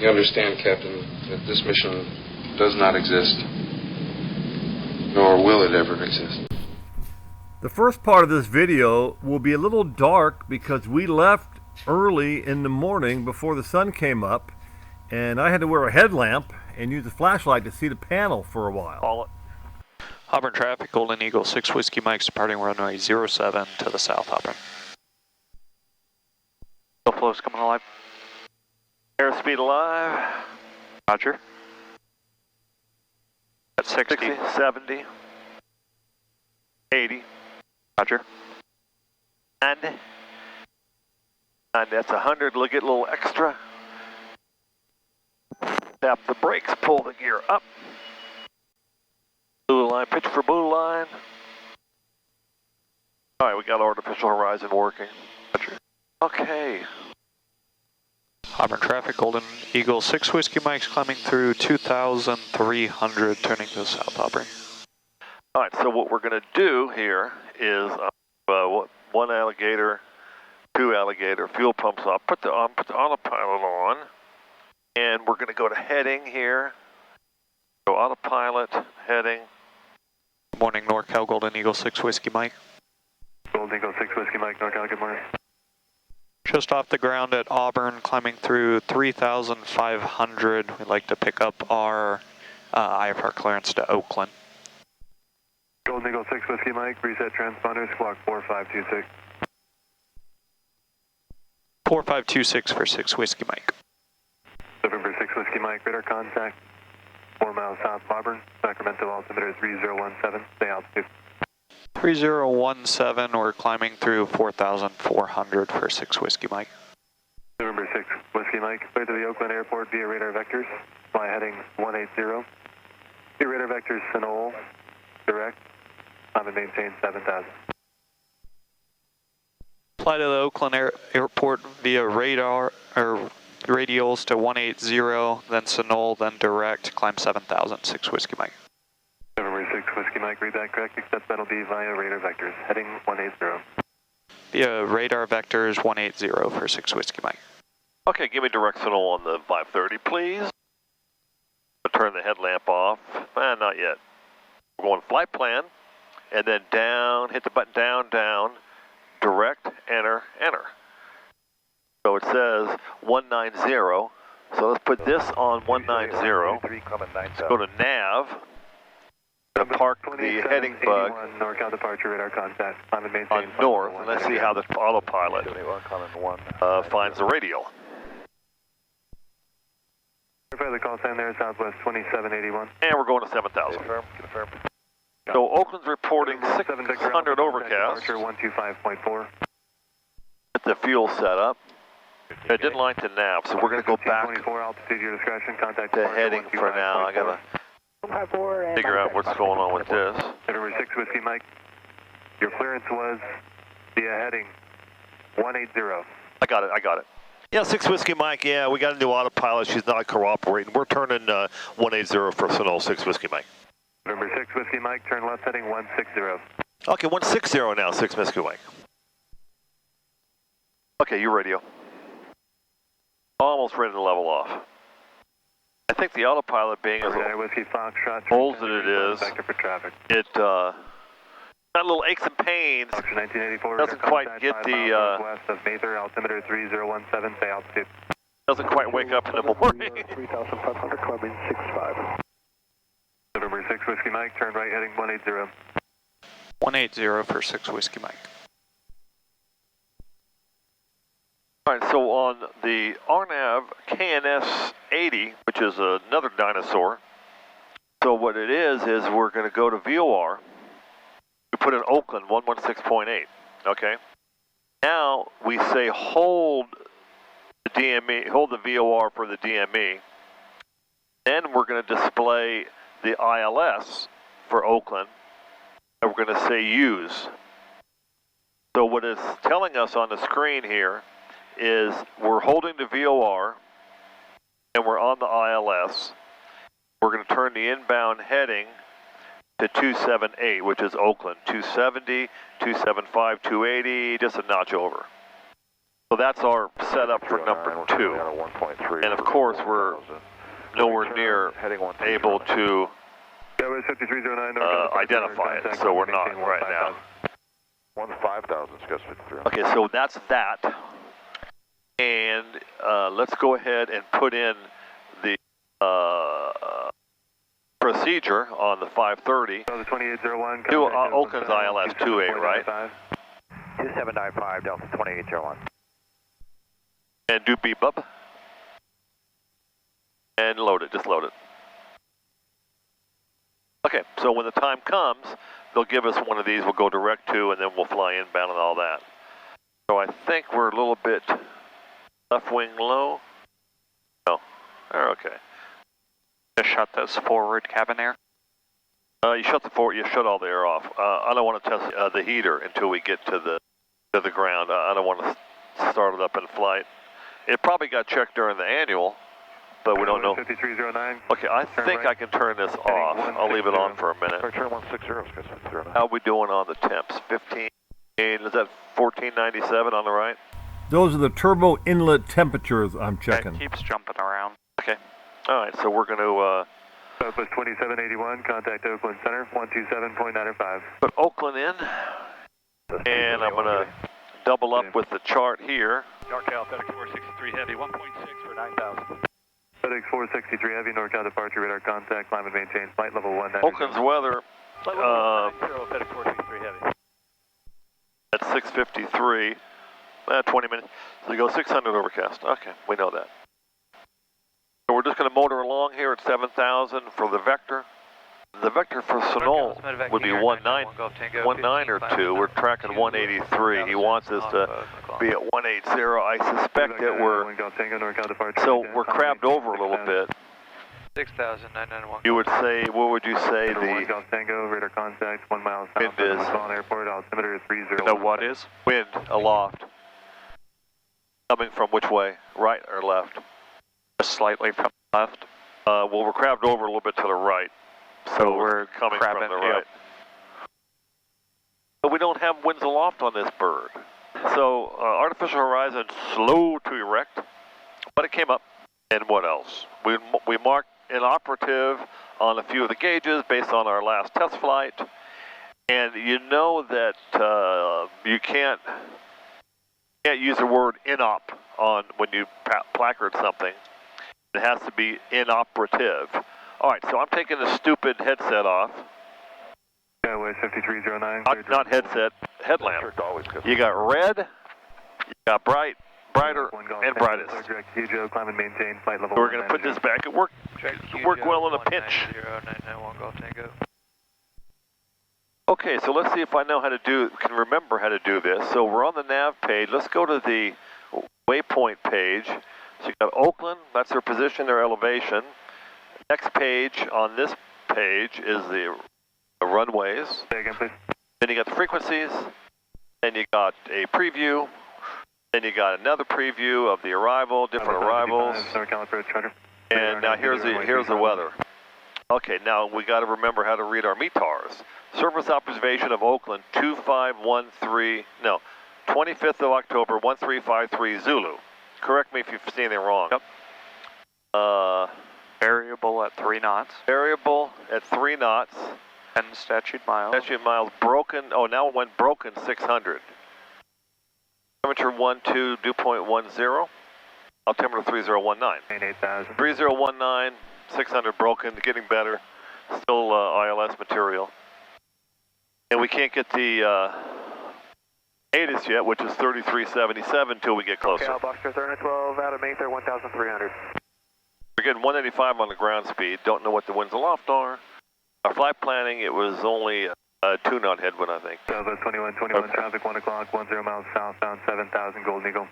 You understand, Captain, that this mission does not exist, nor will it ever exist. The first part of this video will be a little dark because we left early in the morning before the sun came up, and I had to wear a headlamp and use a flashlight to see the panel for a while. Call it. Auburn traffic, Golden Eagle 6 Whiskey Mike's departing runway 07 to the south, Auburn. Flow's coming alive. Airspeed alive. Roger. At 60, 70, 80. Roger. 90. 90, that's 100. Look at a little extra. Tap the brakes, pull the gear up. Blue line, pitch for blue line. All right, we got artificial horizon working. Roger. Okay. Auburn traffic, Golden Eagle 6 Whiskey Mike's climbing through 2,300, turning to the south, Auburn. All right, so what we're going to do here is one alligator, two alligator, fuel pumps off, put the autopilot on, and we're going to go to heading here. So autopilot, heading. Good morning, NorCal, Golden Eagle 6 Whiskey Mike. Golden Eagle 6 Whiskey Mike, NorCal, good morning. Just off the ground at Auburn, climbing through 3,500. We'd like to pick up our IFR clearance to Oakland. Golden Eagle 6 Whiskey Mike, reset transponder, squawk 4526. 4526 for 6 Whiskey Mike. November 6 Whiskey Mike, radar contact, 4 miles south of Auburn, Sacramento altimeter 3017, stay altitude. 3017, we're climbing through 4,400 for 6 Whiskey Mike. November 6 Whiskey Mike, clear to the Oakland airport via radar vectors, fly heading 180. Via radar vectors, Sonol, direct, climb and maintain 7,000. Fly to the Oakland airport via radar, or radials to 180, then Sonol, then direct, climb 7,000, 6 Whiskey Mike. November 6 Whiskey Mike, read that correct, accept that'll be via radar vectors, heading 180. Via radar vectors 180 for 6 Whiskey Mike. Okay, give me directional on the 530, please. I'll turn the headlamp off. Not yet. We're going flight plan, and then down, hit the button down, down, direct, enter, enter. So it says 190, so let's put this on 190. Let's go to nav. Going to park the heading bug NorCal departure radar contact, climb and maintain on north, and let's see how the autopilot finds the radial. The call sign there, Southwest 2781. And we're going to 7,000. Confirm. So Oakland's reporting 600 overcast. Departure 125.4. Get the fuel set up. It didn't like to nav, so we're going to go back 24 altitude, your discretion, contact to heading for now. I got to figure out what's going on with this. November 6 Whiskey Mike, your clearance was via heading 180. I got it. Yeah, 6 Whiskey Mike, yeah, we got a new autopilot. She's not cooperating. We're turning 180 for Sonol, 6 Whiskey Mike. November 6 Whiskey Mike, turn left heading 160. Okay, 160 now, 6 Whiskey Mike. Okay, you radio. Almost ready to level off. I think the autopilot being as old as it is, it got a little aches and pains. Doesn't quite get the doesn't quite wake up in the morning. 3,500 climbing 65. November 6 Whiskey Mike, turn right heading 180. 180 for 6 Whiskey Mike. All right, so on the RNAV KNS 80, which is another dinosaur, so what it is we're going to go to VOR. We put in Oakland 116.8, okay? Now we say hold the DME, hold the VOR for the DME. Then we're going to display the ILS for Oakland, and we're going to say use. So what it's telling us on the screen here is we're holding the VOR and we're on the ILS. We're going to turn the inbound heading to 278, which is Oakland. 270, 275, 280, just a notch over. So that's our setup for number 2. And of course, we're nowhere near able to identify it, so we're not right now. 15,000, Scus 53. Okay, so that's that. And let's go ahead and put in the procedure on the 530 the 2801. to Oakland's ILS 28, right? 2795, Delta 2801. And do beep up. And load it, just load it. Okay, so when the time comes, they'll give us one of these, we'll go direct to, and then we'll fly inbound and all that. So I think we're a little bit left wing low. No, they're okay. Just shut those forward cabin air. You shut all the air off. I don't want to test the heater until we get to the ground. I don't want to start it up in flight. It probably got checked during the annual, but we don't know. 5309. Okay, I think I can turn this off. I'll leave it on for a minute. Turn 160, Scus 5309. How are we doing on the temps? 15, is that 1497 on the right? Those are the turbo inlet temperatures I'm checking. It keeps jumping around. Okay. All right, so we're going to Southwest 2781, contact Oakland Center, 127.905. put Oakland in, and I'm going to double up with the chart here. NorCal, FedEx 463 Heavy, 1.6 for 9,000. FedEx 463 Heavy, NorCal departure radar contact, climb and maintain flight level 19. Oakland's weather Flight level 90, FedEx 463 Heavy. at 6:53, 20 minutes. So you go 600 overcast. Okay, we know that. So we're just going to motor along here at 7,000 for the vector. The vector for Sonol would be 19 or 2. We're tracking 183. He wants us to be at 180. I suspect that we're crabbed over a little bit. 6,991. You would say, what would you say the Golf Tango, radar contact, 1 mile south wind is? of Airport, altimeter 30. The what is? Wind aloft? Coming from which way? Right or left? Just slightly from the left. Well, we're crabbed over a little bit to the right. So we're coming from crabbing, the right. yep. But we don't have winds aloft on this bird. So artificial horizon slow to erect, but it came up. And what else? We marked inoperative on a few of the gauges based on our last test flight. And you know that you can't use the word inop on when you placard something. It has to be inoperative. All right, so I'm taking the stupid headset off. West 5309. Not headset, headlamp. You got red, you got brighter, and brightest. Climb and maintain flight level. We're going to put this back. It worked well in a pinch. 991 Golf Tango. Okay, so let's see if I can remember how to do this. So we're on the nav page. Let's go to the waypoint page. So you got Oakland, that's their position, their elevation. Next page on this page is the runways. Say again, please. Then you got the frequencies. Then you got a preview. Then you got another preview of the arrival, different arrivals. And now here's the weather. Okay, now we got to remember how to read our METARs. Surface observation of Oakland 2513. No, 25th of October 1353 Zulu. Correct me if you've seen anything wrong. Yep. Variable at 3 knots. Variable at 3 knots. 10 statute miles. Statute miles broken. Oh, now it went broken 600. Temperature 12, dew point 10. Altimeter 3019. 8,000. 3019, 600 broken, getting better. Still ILS material. And we can't get the ATIS yet, which is 3377 until we get closer. Boxer 312 out of Mayfair 1,300. We're getting 185 on the ground speed. Don't know what the winds aloft are. Our flight planning, it was only a 2-knot headwind, I think. Southwest 2121, okay. Traffic 1 o'clock, 10 miles southbound, 7,000, Golden Eagle.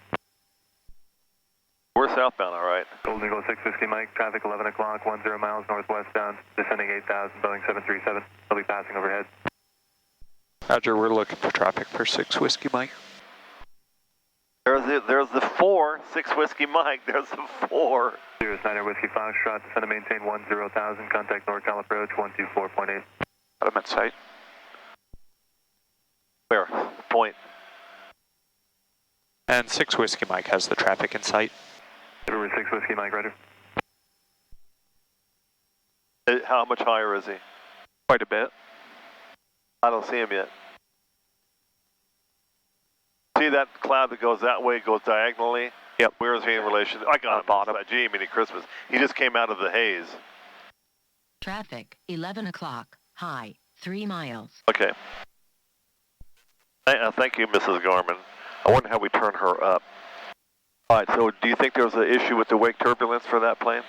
We're southbound, all right. Golden Eagle 6 Whiskey Mike, traffic 11 o'clock, 10 miles northwestbound, descending 8,000, Boeing 737. They'll be passing overhead. Roger, we're looking for traffic for 6 Whiskey Mike. There's the 4, 6 Whiskey Mike, there's the 4. 09 Whiskey Foxtrot, descend and maintain 10,000, contact NorCal approach 124.8. Got him at sight. Where? Point. And 6 Whiskey Mike has the traffic in sight. November 6 Whiskey Mike, Roger. How much higher is he? Quite a bit. I don't see him yet. See that cloud that goes that way, goes diagonally? Yep. Where is he in relation? I got him. Bottom. Gee, Merry Christmas. He just came out of the haze. Traffic, 11 o'clock, high, 3 miles. Okay. Thank you, Mrs. Gorman. I wonder how we turn her up. All right, so do you think there was an issue with the wake turbulence for that plane?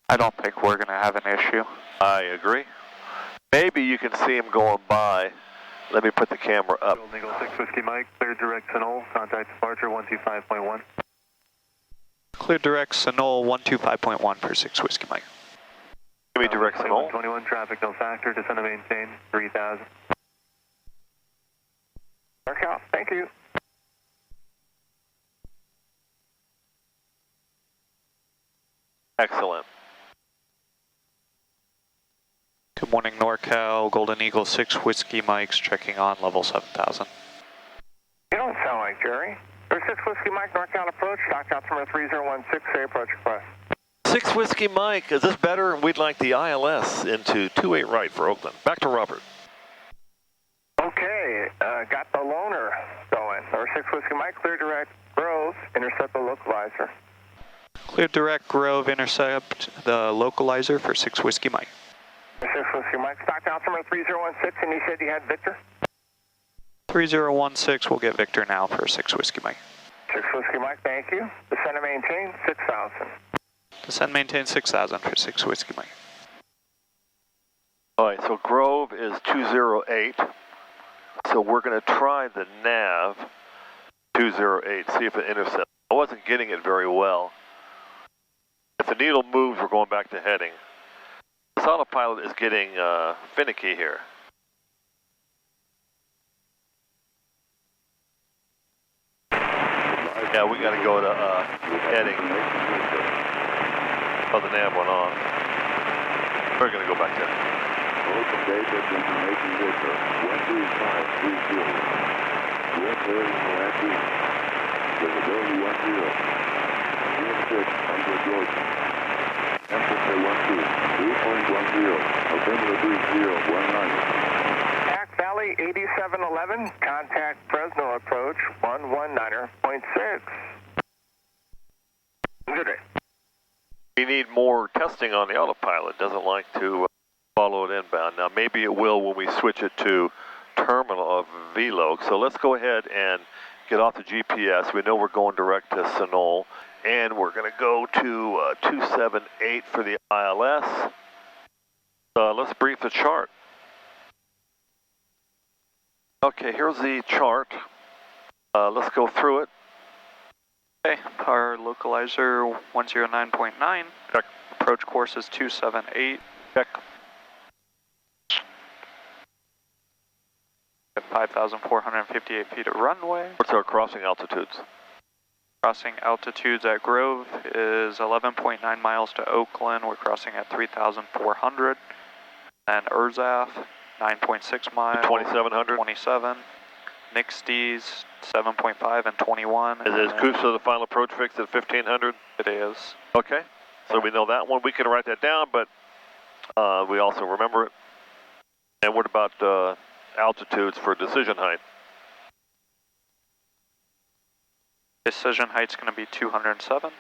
I don't think we're going to have an issue. I agree. Maybe you can see him going by. Let me put the camera up. Golden Eagle 6 Whiskey Mike, clear direct Sonol, contact departure 125.1. Clear direct Sonol 125.1 for 6 Whiskey Mike. Give me direct Sonol. 21, traffic no factor, descend and maintain 3000. Mark out, thank you. Excellent. Good morning, NorCal. Golden Eagle 6 Whiskey Mike's checking on level 7000. You don't sound like Jerry. There's 6 Whiskey Mike, NorCal approach, stock altimeter 3016, say approach request. 6 Whiskey Mike, is this better? We'd like the ILS into 28 right for Oakland. Back to Robert. Okay, got the loaner going. Or 6 Whiskey Mike, clear direct Grove, intercept the localizer. Clear direct Grove, intercept the localizer for 6 Whiskey Mike. 6 Whiskey Mike, stock altimeter 3016, and you said you had Victor? 3016, we'll get Victor now for 6 Whiskey Mike. 6 Whiskey Mike, thank you. Descend and maintain 6000. Descend maintain 6000 for 6 Whiskey Mike. All right, so Grove is 208. So we're going to try the nav 208, see if it intercepts. I wasn't getting it very well. If the needle moves, we're going back to heading. This autopilot is getting finicky here. Yeah, we got to go to heading. Oh, the nav went on. We're going to go back to heading. Oakland data information Victor 12530. Wind bearing northeast. Visibility 10. Wind 6 under Georgia. Temperature 3.10. Altimeter 3019. Pack Valley 8711, contact Fresno approach 119.6. Good day. We need more testing on the autopilot. Doesn't like to follow it inbound. Now maybe it will when we switch it to terminal of VLOC. So let's go ahead and get off the GPS. We know we're going direct to Sonol, and we're going to go to 278 for the ILS. Let's brief the chart. Okay, here's the chart. Let's go through it. Okay, our localizer 109.9. Check. Approach course is 278. Check. At 5,458 feet of runway. What's our crossing altitudes? Crossing altitudes at Grove is 11.9 miles to Oakland. We're crossing at 3,400. And Erzaf, 9.6 miles. 2,700? 27. Nixties, 7.5 and 21. Is Kusa the final approach fixed at 1,500? It is. Okay, so we know that one. We can write that down, but we also remember it. And what about altitudes for decision height? Decision height's going to be 207.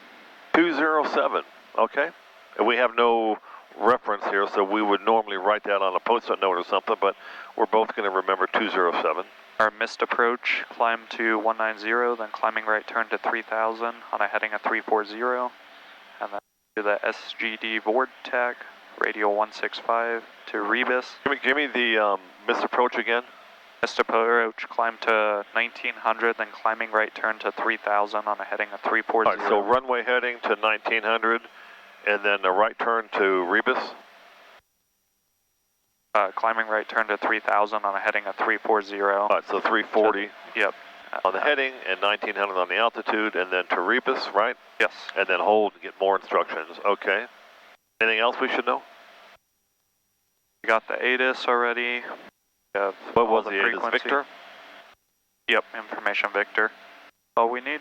207, okay. And we have no reference here, so we would normally write that on a post-it note or something, but we're both going to remember 207. Our missed approach, climb to 190, then climbing right turn to 3000 on a heading of 340, and then to the SGD Vortec, radio 165 to Rebus. Give me the missed approach again. Missed approach, climb to 1900, then climbing right turn to 3000 on a heading of 340. All right, so runway heading to 1900, and then a right turn to Rebus. Climbing right turn to 3000 on a heading of 340. All right, so 340. Yep. On the heading and 1900 on the altitude, and then to Rebus, right? Yes. And then hold and get more instructions. Okay. Anything else we should know? We got the ATIS already. What was the ATIS? Victor? Yep, information Victor. All we need.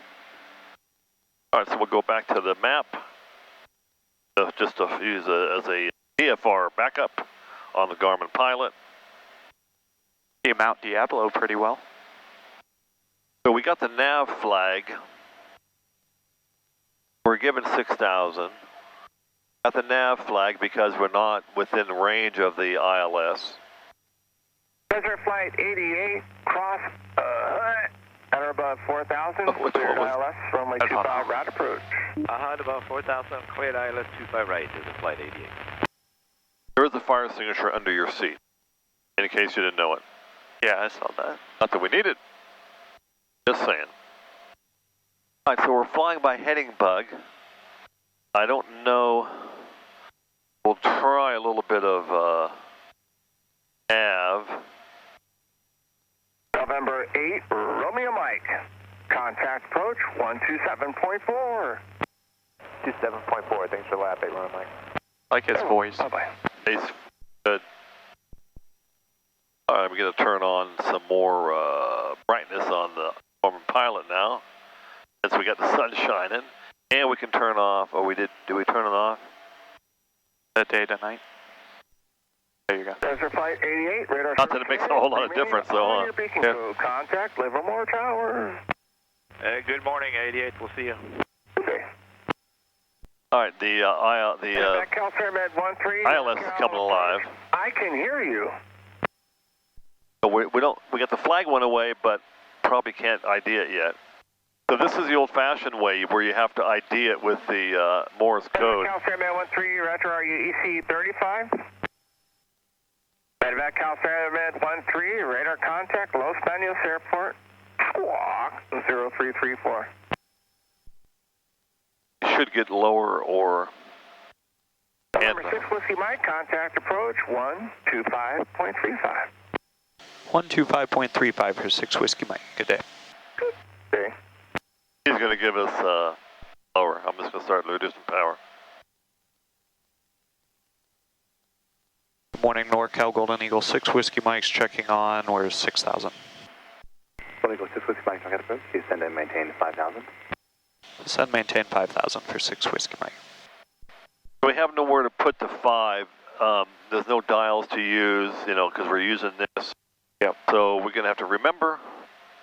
All right, so we'll go back to the map. Just to use as a IFR backup on the Garmin Pilot. You mount Diablo pretty well. So we got the nav flag. We're given 6,000. Got the nav flag because we're not within range of the ILS. Desert Flight 88, cross at or above 4,000. Which one was ILS, runway 25, route approach. At about 4,000, cleared ILS 25 right, is a flight 88. There is a fire extinguisher under your seat, in case you didn't know it. Yeah, I saw that. Not that we need it. Just saying. All right, so we're flying by heading bug. I don't know. We'll try a little bit of nav. November 8, Romeo Mike. Contact approach 127.4. 27.4, thanks for the lap, 8 Romeo Mike. Like his voice. Bye-bye. It's good. All right, we're going to turn on some more brightness on the Garmin Pilot now, since we got the sun shining. And we can turn off, oh, we did we turn it off? That day to night. There you go. Desert Flight 88, radar. Not that it makes a whole lot of difference, though, huh? Yeah. Contact Livermore Tower. Good morning, 88, we'll see you. Okay. All right, the ILS is coming alive. I can hear you. So we got the flag one away, but probably can't ID it yet. So this is the old-fashioned way where you have to ID it with the Morse code. Calceramed 13, Roger, are you EC 35? Medevac Calceramed 13, radar contact, Los Banos Airport, squawk 0334. You should get lower or... Number 6 Whiskey Mike, contact approach 125.35. 125.35 for 6 Whiskey Mike. Good day. Okay. He's going to give us lower. I'm just going to start reducing power. Good morning, NorCal Golden Eagle 6 Whiskey Mike's checking on. We're 6,000. Golden Eagle 6 Whiskey Mike, contact approach. Descend and maintain 5,000. Descend, maintain 5,000 for 6 Whiskey Mike. We have nowhere to put the 5. There's no dials to use, you know, because we're using this. Yep. So we're going to have to remember,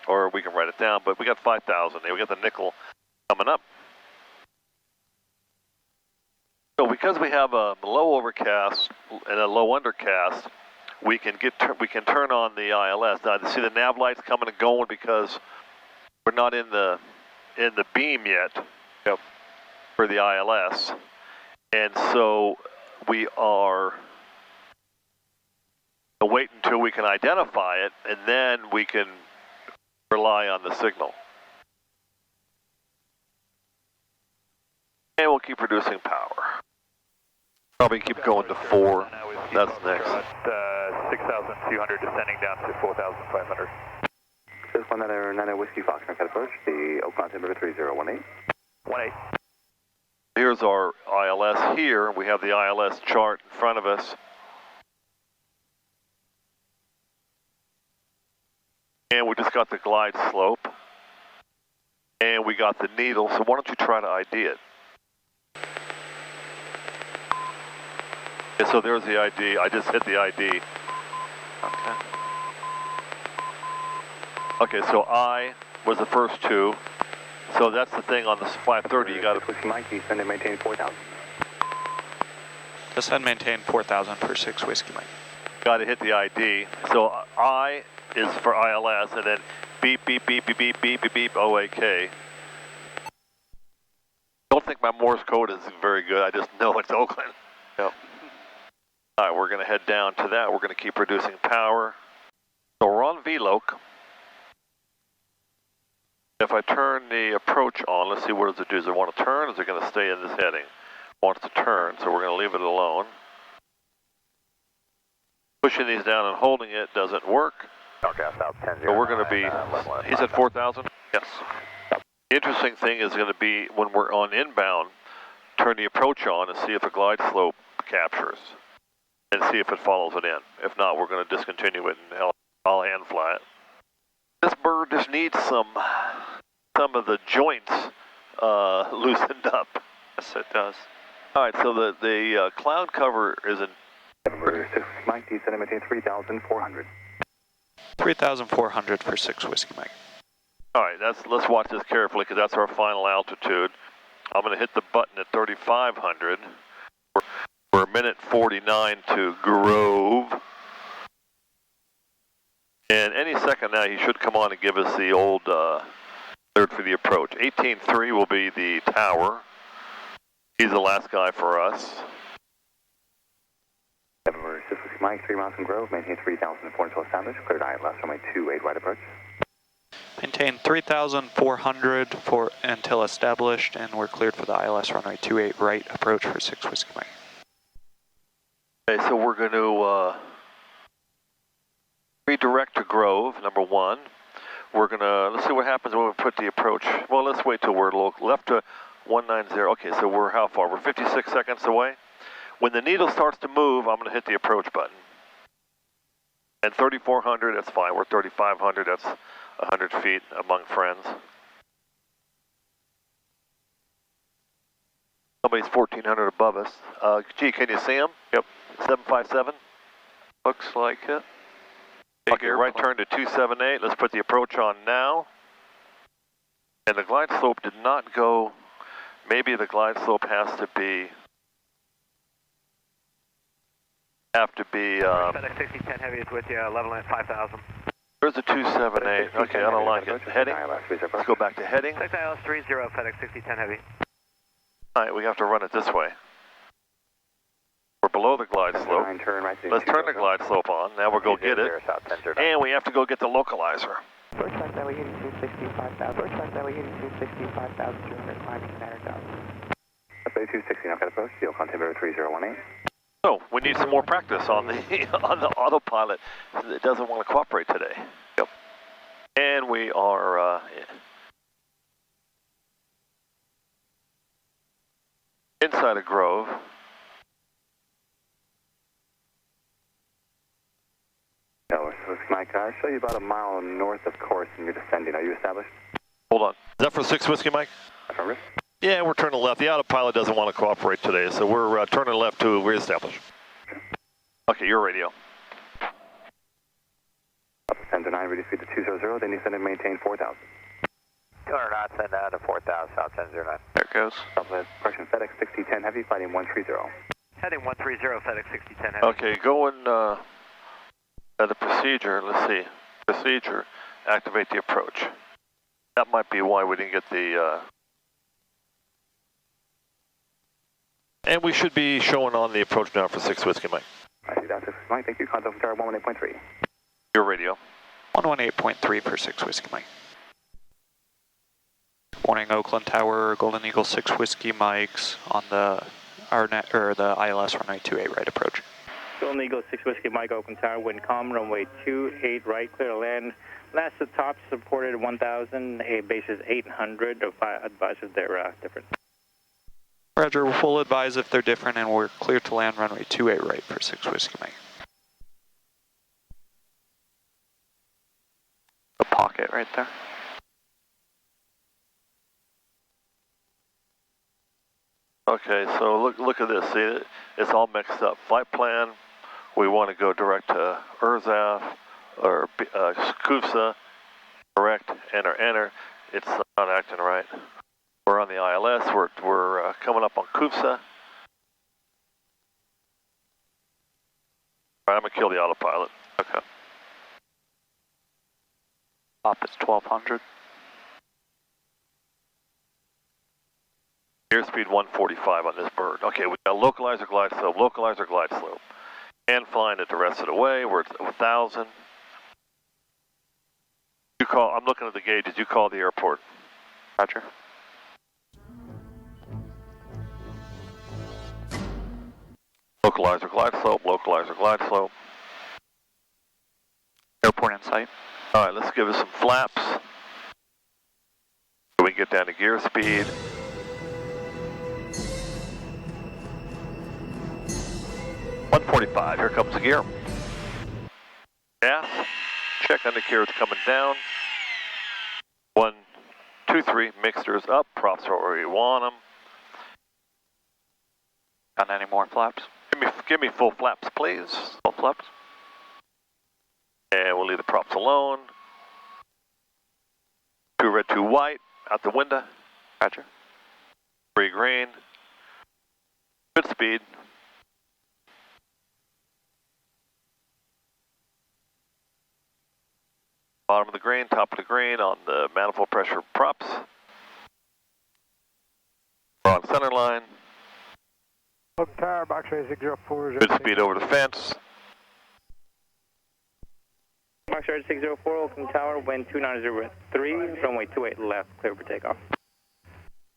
or we can write it down, but we got 5,000 there. We got the nickel coming up. So because we have a low overcast and a low undercast, we can turn on the ILS. Now, see the nav lights coming and going because we're not in the beam yet. Yep. For the ILS. And so we are wait until we can identify it, and then we can rely on the signal. And we'll keep producing power. Probably keep going to 4. That's next. 6,200 descending down to 4,500. 619 Whiskey Fox, contact approach. The Oakland Timber 3018. 18. Here's our ILS here. We have the ILS chart in front of us. And we just got the glide slope. And we got the needle. So why don't you try to ID it? Okay, so there's the ID. I just hit the ID. Okay. Okay, so I was the first 2. So that's the thing on the 530. You got to Whiskey Mike, descend and maintain 4,000. Descend, maintain 4,000 for 6 Whiskey Mike. got to hit the ID. So I is for ILS, and then beep, beep, beep, beep, beep, beep, beep, beep, OAK. Don't think my Morse code is very good. I just know it's Oakland. Yep. All right, we're going to head down to that. We're going to keep producing power. So we're on VLOC. If I turn the approach on, let's see, what does it do? Does it want to turn, or is it going to stay in this heading? It wants to turn, so we're going to leave it alone. Pushing these down and holding it doesn't work. Okay, south 10, So we're going to be, he's at 4,000? Yes. The interesting thing is going to be when we're on inbound, turn the approach on and see if a glide slope captures and see if it follows it in. If not, we're going to discontinue it and I'll hand fly it. This bird just needs some of the joints loosened up. Yes, it does. All right, so the cloud cover is in. Mike, descend and maintain 3,400. 3,400 for 6 Whiskey Mike. All right, let's watch this carefully because that's our final altitude. I'm going to hit the button at 3,500. We're a minute 49 to Grove. And any second now, he should come on and give us the old cleared for the approach. 18.3 will be the tower. He's the last guy for us. November 6 Whiskey Mike, 3 miles from Grove, maintain 3,400 to establish. Cleared ILS, runway 28 right approach. Maintain 3,400 until established, and we're cleared for the ILS runway 28 right approach for 6 Whiskey Mike. Okay, so we're going to redirect to Grove, number 1. We're going to, let's see what happens when we put the approach. Well, let's wait till we're left to 190. Okay, so we're how far? We're 56 seconds away. When the needle starts to move, I'm going to hit the approach button. And 3,400, that's fine. We're 3,500, that's 100 feet among friends. Somebody's 1,400 above us. Gee, can you see him? Yep. 757? Looks like it. Okay, right turn to 278. Let's put the approach on now. And the glide slope did not go. Maybe the glide slope has to be. FedEx 6010 Heavy is with you, level at 5,000. There's a 278. Okay, I don't like it. Heading. Let's go back to heading. 6 ILS 30, FedEx 6010 Heavy. All right, we have to run it this way. We're below the glide slope. Let's turn the glide slope on. Now we'll go get it. And we have to go get the localizer. Approach back that way, heading 260, 5,000. Approach back that way, heading 260, 5,200, climbing standard down. That's 260, now got approach, deal contact 3018. So we need some more practice on the on the autopilot. It doesn't want to cooperate today. Yep. And we are inside of Grove. No, Mike, I'll show you about a mile north of course and you're descending. Are you established? Hold on. Is that for 6 Whiskey, Mike? Affirmative. Yeah, we're turning left. The autopilot doesn't want to cooperate today, so we're turning left to reestablish. Okay, your radio. Up to 10 to 9, ready speed to 200, then you send and maintain 4,000. 200 knots, send down to 4,000, south 1009. There it goes. Correction, FedEx 6010 Heavy, fighting 130. Heading 130, FedEx 6010 Heavy. Okay, going the procedure, let's see. Procedure, activate the approach. That might be why we didn't get the... And we should be showing on the approach now for 6 Whiskey, Mike. I see that, 6 Mike. Thank you. Contact from tower 118.3. Your radio. 118.3 for 6 Whiskey Mike. Morning, Oakland Tower, Golden Eagle 6 Whiskey Mike's on the the ILS runway 28 right approach. Golden Eagle 6 Whiskey Mike, Oakland Tower, wind calm, runway 28 right, clear to land. Last the top supported 1,000, base is 800. Advises they're different. Roger, we'll advise if they're different, and we're clear to land runway 28 right for 6 Whiskey Mike. The pocket right there. Okay, so look at this. See, it's all mixed up. Flight plan, we want to go direct to Urzaf or Kufsa, correct, enter. It's not acting right. We're on the ILS, we're coming up on Kufsa. All right, I'm going to kill the autopilot. Okay. Top is 1,200. Airspeed 145 on this bird. Okay, we got localizer glide slope. And flying it the rest of the way. We're at 1,000. You call. I'm looking at the gauges. You call the airport. Roger. Localizer glide slope. Airport in sight. All right, let's give it some flaps. So we can get down to gear speed. Here comes the gear. Gas. Check undercarriage coming down. 2-3, mixtures up, props are where you want them. Got any more flaps? Give me full flaps, please. Full flaps. And we'll leave the props alone. 2 red, 2 white, out the window. Roger. 3 green. Good speed. Bottom of the green, top of the green on the manifold pressure props. We're on center line. Oakland Tower, box rate 604. Good speed over the fence. Box rate 604, Oakland Tower, wind 2903, runway 28 left, clear for takeoff.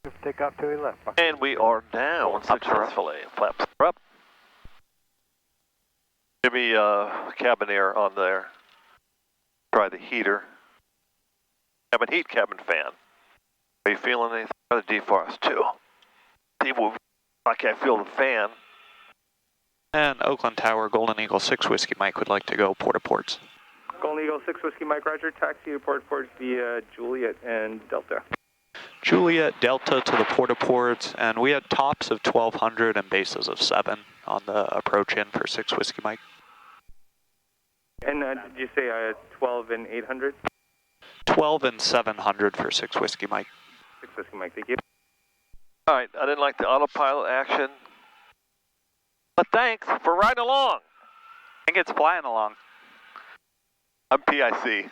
Clear for takeoff, 28 left. And we are down successfully. Flaps are up. Give me cabin air on there. Try the heater. Cabin heat, cabin fan. Are you feeling anything? Try the defrost too. I can't feel the fan. And Oakland Tower, Golden Eagle 6 Whiskey Mike would like to go port-to-ports. Golden Eagle 6 Whiskey Mike, roger, taxi to port-to-ports via Juliet and Delta. Juliet, Delta to the port-to-ports, and we had tops of 1200 and bases of 7 on the approach in for 6 Whiskey Mike. And did you say 12 and 800? 12 and 700 for 6 Whiskey Mike. 6 Whiskey Mike, thank you. All right, I didn't like the autopilot action, but thanks for riding along. I think it's flying along. I'm PIC.